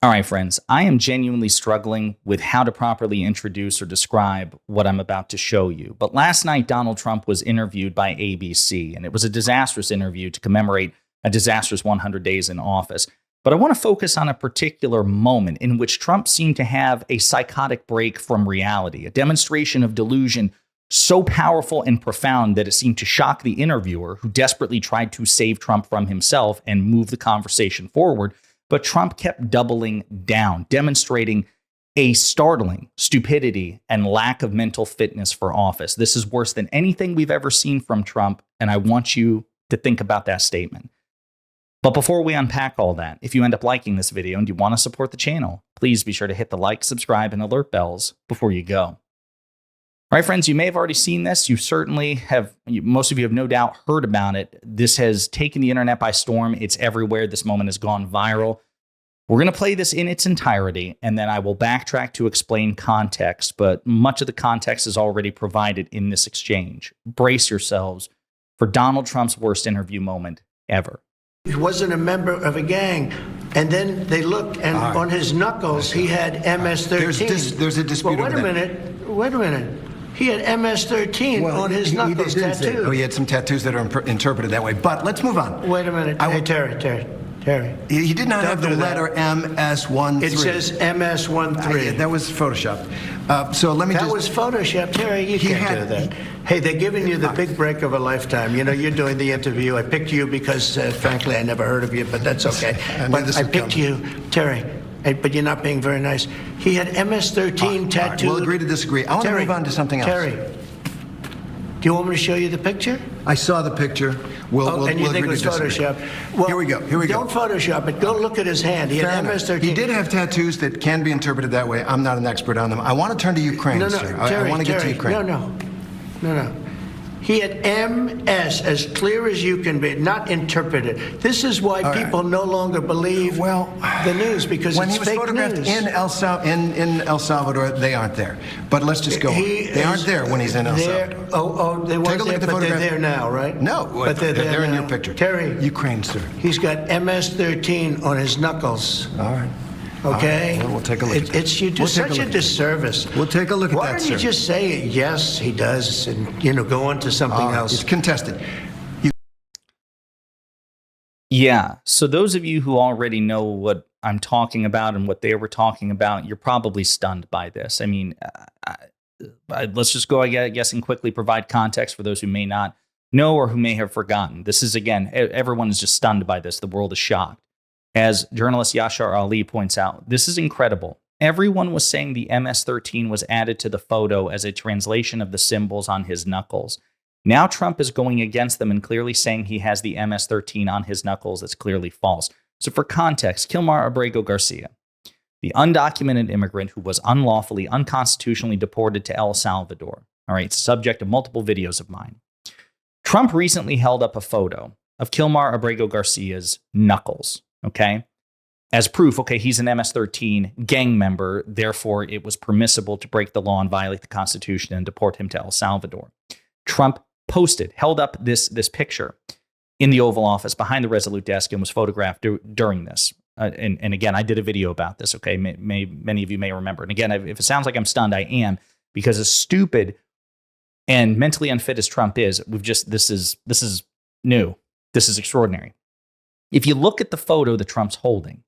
All right, friends, I am genuinely struggling with how to properly introduce or describe what I'm about to show you. But last night, Donald Trump was interviewed by ABC, and it was a disastrous interview to commemorate a disastrous 100 days in office. But I want to focus on a particular moment in which Trump seemed to have a psychotic break from reality, a demonstration of delusion so powerful and profound that it seemed to shock the interviewer, who desperately tried to save Trump from himself and move the conversation forward. But Trump kept doubling down, demonstrating a startling stupidity and lack of mental fitness for office. This is worse than anything we've ever seen from Trump, and I want you to think about that statement. But before we unpack all that, if you end up liking this video and you want to support the channel, please be sure to hit the like, subscribe, and alert bells before you go. All right, friends, you may have already seen this. You certainly have, most of you have no doubt heard about it. This has taken the internet by storm. It's everywhere. This moment has gone viral. We're going to play this in its entirety, and then I will backtrack to explain context, but much of the context is already provided in this exchange. Brace yourselves for Donald Trump's worst interview moment ever. He wasn't a member of a gang. And then they looked, and on his knuckles, he had MS-13. There's a dispute over that. Wait a minute. He had MS-13 on his knuckles tattooed. Oh, he had some tattoos that are interpreted that way. But let's move on. Wait a minute. Hey, Terry. He did not have the letter MS-13. It says MS-13. That was Photoshopped. So let me That was Photoshopped. Terry, you can't do that. Hey, they're giving you the big break of a lifetime. You know, you're doing the interview. I picked you because, frankly, I never heard of you, but that's okay. But I picked you, Terry. But you're not being very nice. He had MS-13 tattooed. Right. We'll agree to disagree. I want to move on to something else. Terry, do you want me to show you the picture? I saw the picture. We'll and you think it was Photoshop? Well, here we go. Don't Photoshop it. Go look at his hand. He had MS-13. He did have tattoos that can be interpreted that way. I'm not an expert on them. I want to turn to Ukraine, sir. I want to get to Ukraine. No. He had MS, as clear as you can be, not interpreted. This is why people no longer believe the news, because it's fake news. When he was photographed in El Salvador, they aren't there. But let's just go on. They aren't there when he's in El Salvador. They weren't there, but they're there now, right? No, but they're in your picture. Terry. Ukraine, sir. He's got MS-13 on his knuckles. All right. Okay? Well, we'll take a look at that. You do such a disservice. We'll take a look at that, Why don't you just say, yes, he does, and, go on to something else? It's contested. Yeah, so those of you who already know what I'm talking about and what they were talking about, you're probably stunned by this. I mean, let's just go, I guess, and quickly provide context for those who may not know or who may have forgotten. This is, again, everyone is just stunned by this. The world is shocked. As journalist Yashar Ali points out, this is incredible. Everyone was saying the MS-13 was added to the photo as a translation of the symbols on his knuckles. Now Trump is going against them and clearly saying he has the MS-13 on his knuckles. That's clearly false. So for context, Kilmar Abrego Garcia, the undocumented immigrant who was unlawfully, unconstitutionally deported to El Salvador, all right, subject of multiple videos of mine. Trump recently held up a photo of Kilmar Abrego Garcia's knuckles. Okay, as proof, he's an MS-13 gang member, therefore it was permissible to break the law and violate the Constitution and deport him to El Salvador. Trump held up this picture in the Oval Office behind the Resolute desk and was photographed during this. And again, I did a video about this, okay? Many of you may remember. And again, if it sounds like I'm stunned, I am, because as stupid and mentally unfit as Trump is, this is new. This is extraordinary. If you look at the photo that Trump's holding,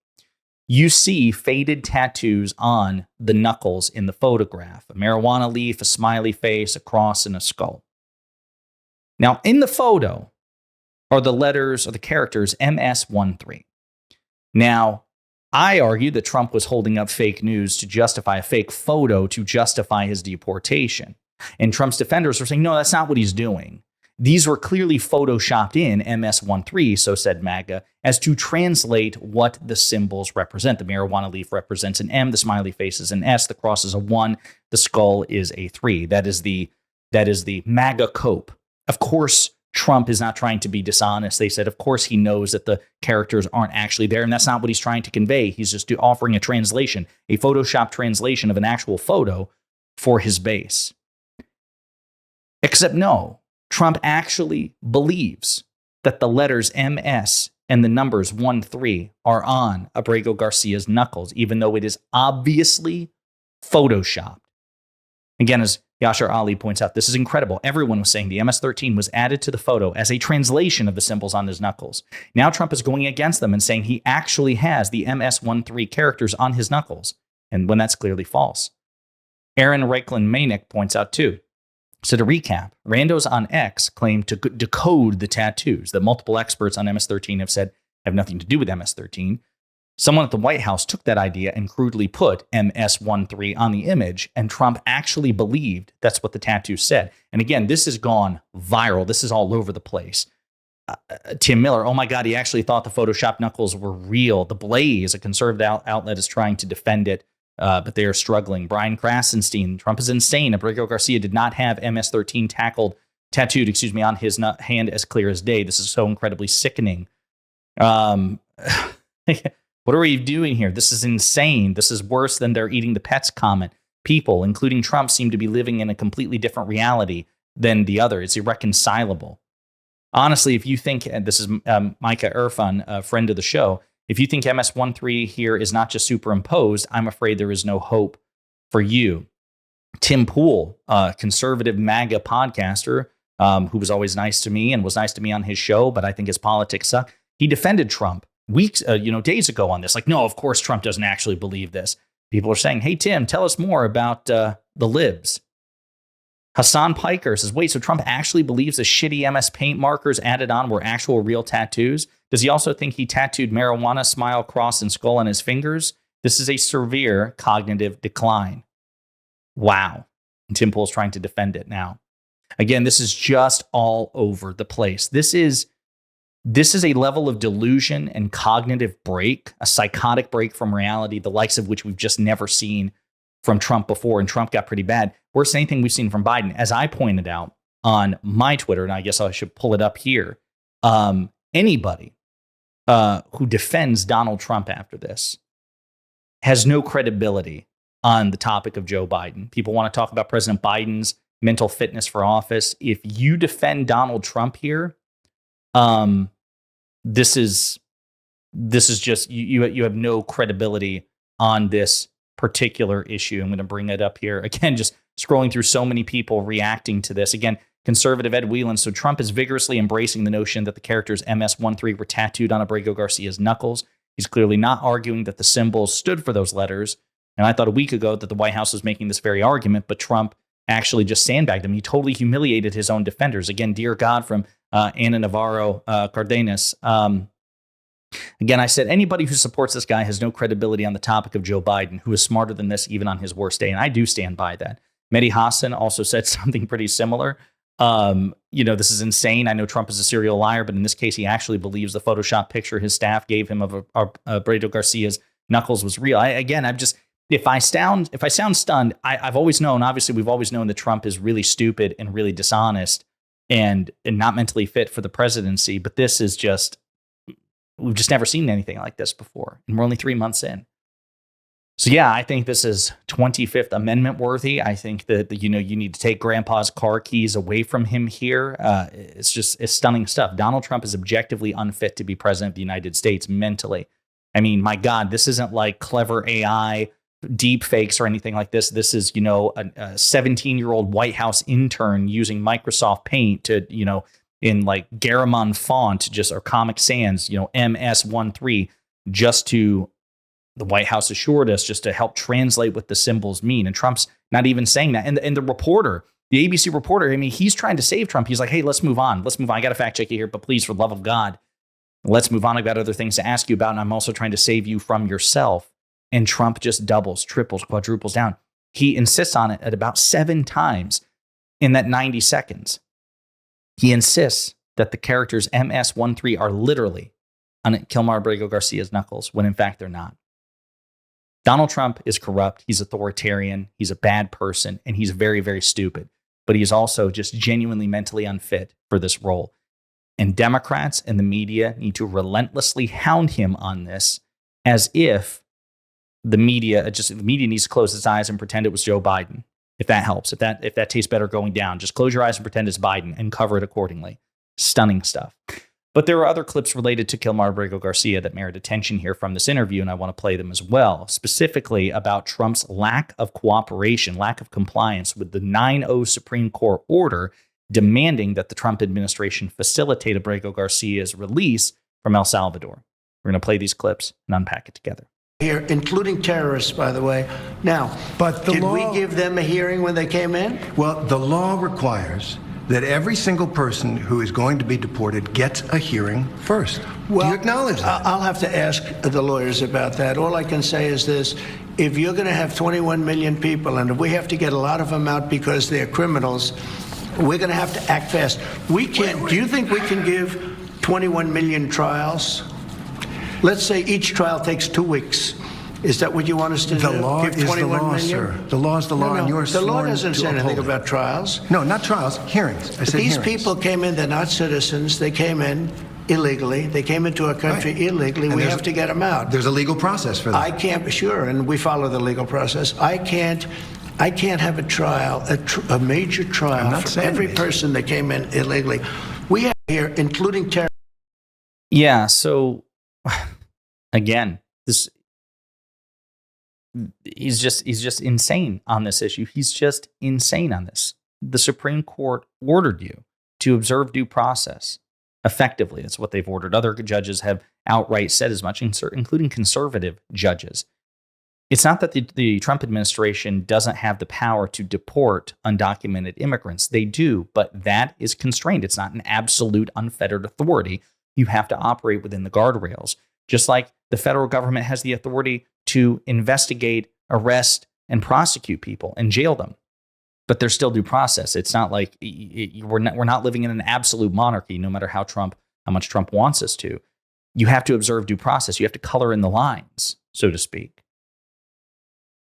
you see faded tattoos on the knuckles in the photograph. A marijuana leaf, a smiley face, a cross, and a skull. Now, in the photo are the letters or the characters MS-13. Now, I argue that Trump was holding up fake news to justify a fake photo to justify his deportation. And Trump's defenders were saying, no, that's not what he's doing. These were clearly photoshopped in MS-13, so said MAGA, as to translate what the symbols represent. The marijuana leaf represents an M, the smiley face is an S, the cross is a 1, the skull is a 3. That is the MAGA cope. Of course, Trump is not trying to be dishonest. They said, of course, he knows that the characters aren't actually there, and that's not what he's trying to convey. He's just offering a translation, a Photoshop translation of an actual photo for his base. Except no. Trump actually believes that the letters MS and the numbers 1-3 are on Abrego Garcia's knuckles, even though it is obviously photoshopped. Again, as Yashar Ali points out, this is incredible. Everyone was saying the MS-13 was added to the photo as a translation of the symbols on his knuckles. Now Trump is going against them and saying he actually has the MS-13 characters on his knuckles, and when that's clearly false. Aaron Reikland-Mainick points out too. So to recap, randos on X claim to decode the tattoos that multiple experts on MS-13 have said have nothing to do with MS-13. Someone at the White House took that idea and crudely put MS-13 on the image, and Trump actually believed that's what the tattoo said. And again, this has gone viral. This is all over the place. Tim Miller, oh my God, he actually thought the Photoshop knuckles were real. The Blaze, a conservative outlet, is trying to defend it, but they are struggling. Brian Krasenstein, Trump is insane. Abrego Garcia did not have MS-13 tattooed on his hand as clear as day. This is so incredibly sickening. What are we doing here? This is insane. This is worse than their eating the pets comment. People, including Trump, seem to be living in a completely different reality than the other. It's irreconcilable. Honestly, if you think, and this is Micah Irfan, a friend of the show, if you think MS-13 here is not just superimposed, I'm afraid there is no hope for you. Tim Pool, a conservative MAGA podcaster who was always nice to me and was nice to me on his show, but I think his politics suck. He defended Trump days ago on this. Like, no, of course Trump doesn't actually believe this. People are saying, hey, Tim, tell us more about the libs. Hassan Piker says, wait, so Trump actually believes the shitty MS Paint markers added on were actual real tattoos? Does he also think he tattooed marijuana, smile, cross, and skull on his fingers? This is a severe cognitive decline. Wow. And Tim Pool's trying to defend it now. Again, this is just all over the place. This is a level of delusion and cognitive break, a psychotic break from reality, the likes of which we've just never seen from Trump before, and Trump got pretty bad. Worse than anything we've seen from Biden. As I pointed out on my Twitter, and I guess I should pull it up here, anybody who defends Donald Trump after this has no credibility on the topic of Joe Biden. People want to talk about President Biden's mental fitness for office. If you defend Donald Trump here, this is just you have no credibility on this particular issue. I'm going to bring it up here again, just scrolling through so many people reacting to this. Again, conservative Ed Whelan. So Trump is vigorously embracing the notion that the characters MS-13 were tattooed on Abrego Garcia's knuckles. He's clearly not arguing that the symbols stood for those letters. And I thought a week ago that the White House was making this very argument, but Trump actually just sandbagged him. He totally humiliated his own defenders. Again, dear God, from Ana Navarro Cardenas. Again, I said anybody who supports this guy has no credibility on the topic of Joe Biden, who is smarter than this even on his worst day. And I do stand by that. Mehdi Hassan also said something pretty similar. This is insane. I know Trump is a serial liar, but in this case, he actually believes the Photoshop picture his staff gave him of Abrego Garcia's knuckles was real. If I sound stunned, I've always known, obviously, we've always known that Trump is really stupid and really dishonest and not mentally fit for the presidency. But this is just, we've just never seen anything like this before. And we're only 3 months in. So, yeah, I think this is 25th Amendment worthy. I think that, you need to take grandpa's car keys away from him here. It's stunning stuff. Donald Trump is objectively unfit to be president of the United States mentally. I mean, my God, this isn't like clever AI, deep fakes or anything like this. This is, a 17-year-old White House intern using Microsoft Paint to, in like Garamond font, or Comic Sans, MS-13, just to, the White House assured us, just to help translate what the symbols mean. And Trump's not even saying that. And the reporter, the ABC reporter, I mean, he's trying to save Trump. He's like, hey, let's move on. I got to fact check you here, but please, for the love of God, let's move on. I've got other things to ask you about. And I'm also trying to save you from yourself. And Trump just doubles, triples, quadruples down. He insists on it at about 7 times in that 90 seconds. He insists that the characters MS-13 are literally on Kilmar Abrego Garcia's knuckles, when in fact they're not. Donald Trump is corrupt. He's authoritarian. He's a bad person, and he's very, very stupid. But he's also just genuinely mentally unfit for this role. And Democrats and the media need to relentlessly hound him on this, as if the media needs to close its eyes and pretend it was Joe Biden. If that helps, if that tastes better going down, just close your eyes and pretend it's Biden and cover it accordingly. Stunning stuff. But there are other clips related to Kilmar Abrego Garcia that merit attention here from this interview, and I want to play them as well, specifically about Trump's lack of cooperation, lack of compliance with the 9-0 Supreme Court order demanding that the Trump administration facilitate Abrego Garcia's release from El Salvador. We're going to play these clips and unpack it together. Here, including terrorists, by the way. Now, but did we give them a hearing when they came in? Well, the law requires that every single person who is going to be deported gets a hearing first. Well, do you acknowledge that? I'll have to ask the lawyers about that. All I can say is this. If you're going to have 21 million people, and if we have to get a lot of them out because they're criminals, we're going to have to act fast. We can't. Do you think we can give 21 million trials? Let's say each trial takes 2 weeks. Is that what you want us to do? The law give is the law, sir. The law is the law, and you're the law sworn doesn't to say anything uphold it. about trials. No, not trials, hearings. I said These hearings. people came in, they're not citizens. They came in illegally. They came into our country illegally. And we have to get them out. There's a legal process for that. I can't, sure, and we follow the legal process. I can't have a trial, a major trial for every person that came in illegally. We have here, including terrorists. Yeah, so again, he's just insane on this issue. He's just insane on this. The Supreme Court ordered you to observe due process effectively. That's what they've ordered. Other judges have outright said as much, including conservative judges. It's not that the Trump administration doesn't have the power to deport undocumented immigrants. They do, but that is constrained. It's not an absolute unfettered authority. You have to operate within the guardrails. Just like the federal government has the authority to investigate, arrest, and prosecute people and jail them. But there's still due process. It's not like we're not living in an absolute monarchy, no matter how much Trump wants us to. You have to observe due process. You have to color in the lines, so to speak.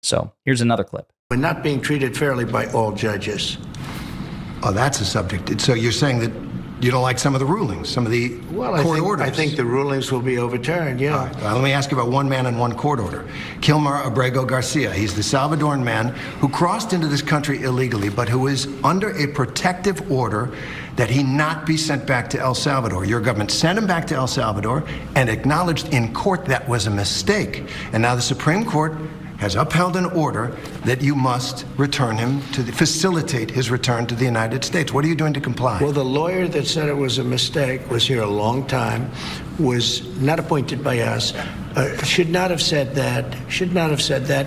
So here's another clip. We're not being treated fairly by all judges. Oh, that's a subject. So you're saying that you don't like some of the rulings, some of the court orders? I think the rulings will be overturned, yeah. All right. Well, let me ask you about one man and one court order. Kilmar Abrego Garcia. He's the Salvadoran man who crossed into this country illegally, but who is under a protective order that he not be sent back to El Salvador. Your government sent him back to El Salvador and acknowledged in court that was a mistake. And now the Supreme Court has upheld an order that you must return him facilitate his return to the United States. What are you doing to comply? Well, the lawyer that said it was a mistake was here a long time, was not appointed by us, should not have said that,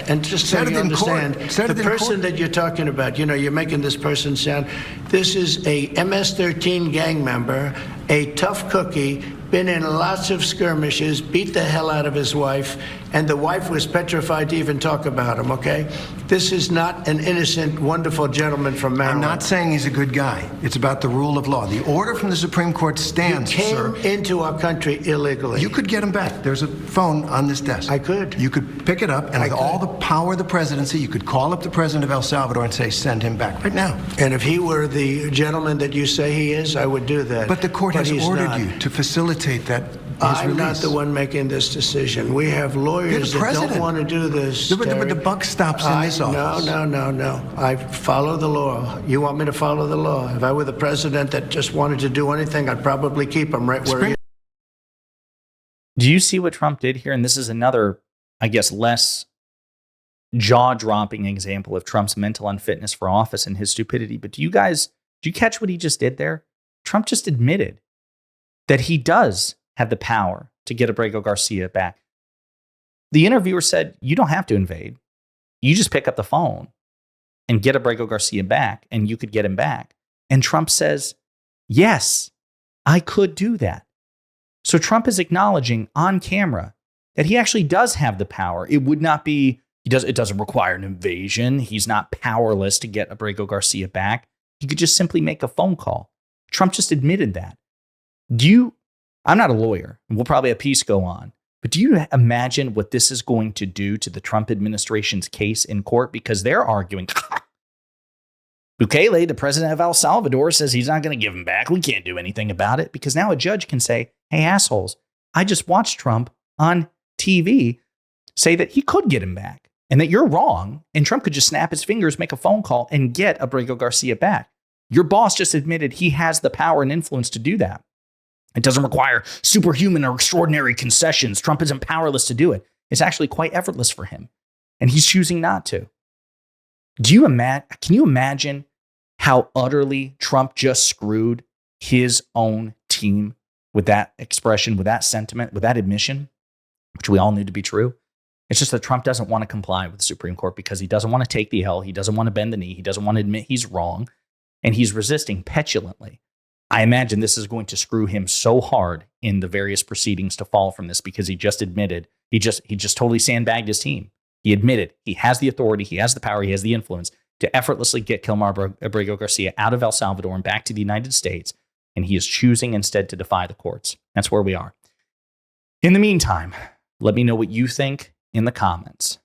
And just so you understand, the person that you're talking about, you're making this person sound, this is a MS-13 gang member, a tough cookie, been in lots of skirmishes, beat the hell out of his wife, and the wife was petrified to even talk about him, okay? This is not an innocent, wonderful gentleman from Maryland. I'm not saying he's a good guy. It's about the rule of law. The order from the Supreme Court stands, sir. He came into our country illegally. You could get him back. There's a phone on this desk. I could. You could pick it up, and with all the power of the presidency, you could call up the president of El Salvador and say, send him back right now. And if he were the gentleman that you say he is, I would do that. But the court has ordered you to facilitate that. I'm not the one making this decision. We have lawyers that don't want to do this. But the buck stops in this office. No. I follow the law. You want me to follow the law? If I were the president that just wanted to do anything, I'd probably keep him right where he is. Do you see what Trump did here? And this is another, I guess, less jaw-dropping example of Trump's mental unfitness for office and his stupidity. But do you catch what he just did there? Trump just admitted that he does have the power to get Abrego Garcia back. The interviewer said, you don't have to invade. You just pick up the phone and get Abrego Garcia back, and you could get him back. And Trump says, yes, I could do that. So Trump is acknowledging on camera that he actually does have the power. It would not be, it doesn't require an invasion. He's not powerless to get Abrego Garcia back. He could just simply make a phone call. Trump just admitted that. I'm not a lawyer, and we'll probably have peace go on, but do you imagine what this is going to do to the Trump administration's case in court? Because they're arguing, Bukele, the president of El Salvador, says he's not going to give him back. We can't do anything about it, because now a judge can say, hey, assholes, I just watched Trump on TV say that he could get him back and that you're wrong. And Trump could just snap his fingers, make a phone call, and get Abrego Garcia back. Your boss just admitted he has the power and influence to do that. It doesn't require superhuman or extraordinary concessions. Trump isn't powerless to do it. It's actually quite effortless for him. And he's choosing not to. Can you imagine how utterly Trump just screwed his own team with that expression, with that sentiment, with that admission, which we all knew to be true? It's just that Trump doesn't want to comply with the Supreme Court because he doesn't want to take the L. He doesn't want to bend the knee. He doesn't want to admit he's wrong. And he's resisting petulantly. I imagine this is going to screw him so hard in the various proceedings to fall from this because he just admitted, he just totally sandbagged his team. He admitted he has the authority, he has the power, he has the influence to effortlessly get Kilmar Abrego Garcia out of El Salvador and back to the United States. And he is choosing instead to defy the courts. That's where we are. In the meantime, let me know what you think in the comments.